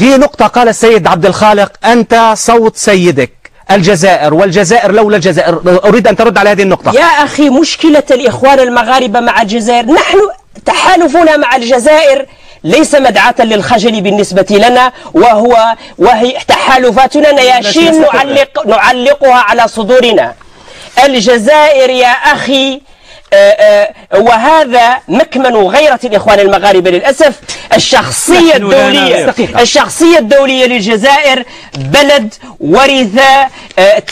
في نقطة قال السيد عبد الخالق: أنت صوت سيدك الجزائر، والجزائر لولا الجزائر. أريد أن ترد على هذه النقطة. يا أخي، مشكلة الإخوان المغاربة مع الجزائر، نحن تحالفنا مع الجزائر ليس مدعاة للخجل بالنسبة لنا، وهي تحالفاتنا نياشين نعلقها على صدورنا. الجزائر يا أخي، وهذا مكمن غيرة الإخوان المغاربة للأسف. الشخصية الدولية للجزائر بلد ورث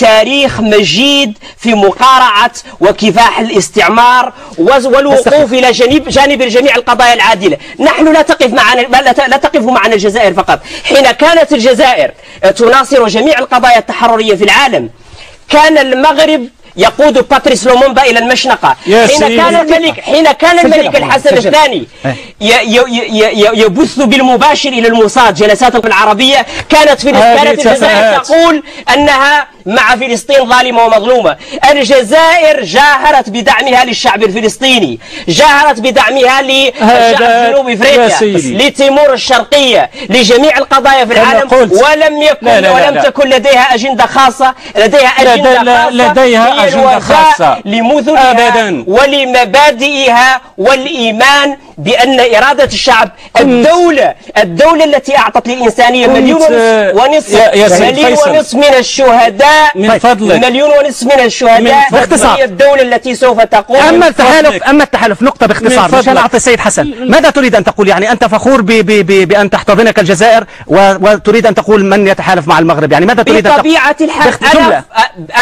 تاريخ مجيد في مقارعة وكفاح الاستعمار والوقوف إلى جانب جميع القضايا العادلة. نحن لا تقف معنا الجزائر فقط. حين كانت الجزائر تناصر جميع القضايا التحررية في العالم، كان المغرب يقود باتريس لومومبا إلى المشنقة. حين كان الملك الحسن الثاني يبث بالمباشر إلى الموساد جلسات العربية، كانت الجزائر تقول أنها مع فلسطين ظالمة ومظلومة. الجزائر جاهرت بدعمها للشعب الفلسطيني، جاهرت بدعمها لشعب جنوب افريقيا، لتيمور الشرقية، لجميع القضايا في العالم، ولم تكن لديها أجندة خاصة. لديها أجندة خاصة لمثلها ولمبادئها والإيمان بأن إرادة الشعب، الدولة التي أعطت للإنسانية مليون ونصف من الشهداء، من فضلك، مليون ونصف من الشهداء، باختصار هي الدولة التي سوف تقوم. أما التحالف نقطة باختصار مشان أعطي السيد حسن. ماذا تريد أن تقول؟ يعني أنت فخور بأن تحتضنك الجزائر، وتريد أن تقول من يتحالف مع المغرب، يعني ماذا تريد أن تقول؟ بطبيعة الحال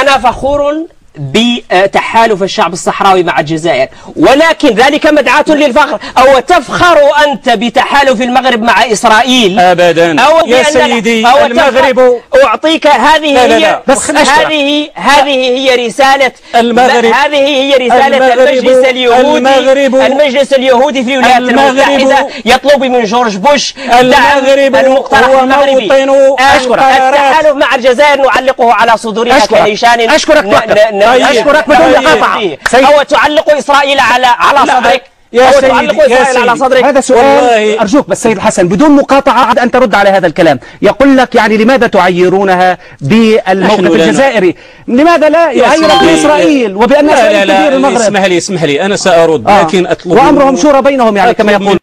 أنا فخور بتحالف الشعب الصحراوي مع الجزائر، ولكن ذلك مدعاة للفخر. أو تفخر أنت بتحالف المغرب مع إسرائيل؟ أبدا يا سيدي. المغرب أعطيك هذه هي رسالة المجلس اليهودي في الولايات المتحدة يطلب من جورج بوش المقترح المغربي. التحالف مع الجزائر نعلقه على صدورنا كنيشان. أشكرك بدون مقاطعة. أو تعلق إسرائيل على صدرك؟ على صدرك؟ هذا سؤال أرجوك بس سيد الحسن بدون مقاطعة أن ترد على هذا الكلام. يقول لك يعني لماذا تعيرونها بالموقف الجزائري؟ لماذا لا يعيرك بإسرائيل وبأن إسرائيل تدير المغرب؟ اسمح لي أنا سأرد، لكن أطلب، وأمرهم شورى بينهم يعني كما يقول.